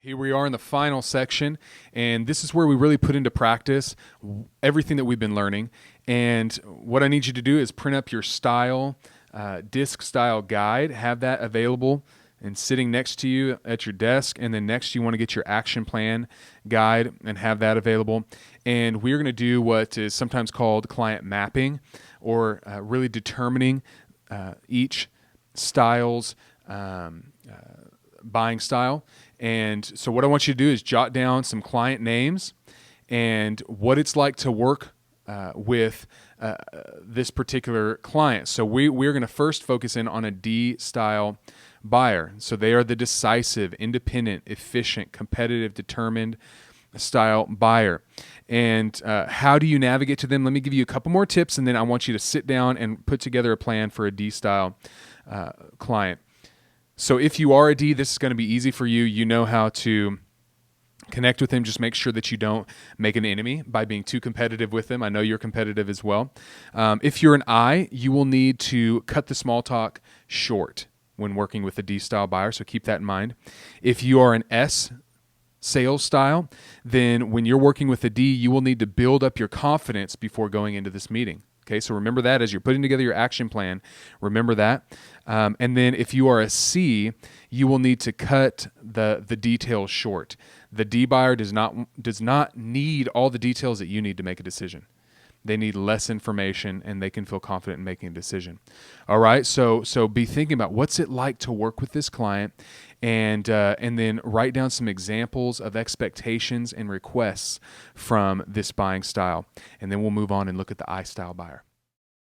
Here we are in the final section, and this is where we really put into practice everything that we've been learning. And what I need you to do is print up your style, d.i.s.c style guide, have that available and sitting next to you at your desk. And then next you want to get your action plan guide and have that available. And we're going to do what is sometimes called client mapping, or really determining each style's buying style. And so what I want you to do is jot down some client names and what it's like to work with this particular client. So we're going to first focus in on a D style buyer. So they are the decisive, independent, efficient, competitive, determined style buyer. And how do you navigate to them? Let me give you a couple more tips, and then I want you to sit down and put together a plan for a D style client. So if you are a D, this is going to be easy for you. You know how to connect with them. Just make sure that you don't make an enemy by being too competitive with them. I know you're competitive as well. If you're an I, you will need to cut the small talk short when working with a D style buyer, so keep that in mind. If you are an S sales style, then when you're working with a D, you will need to build up your confidence before going into this meeting. Okay, so remember that as you're putting together your action plan, remember that. And then if you are a C, you will need to cut the details short. The D buyer does not need all the details that you need to make a decision. They need less information, and they can feel confident in making a decision. All right, so be thinking about what's it like to work with this client, and then write down some examples of expectations and requests from this buying style. And then we'll move on and look at the I style buyer.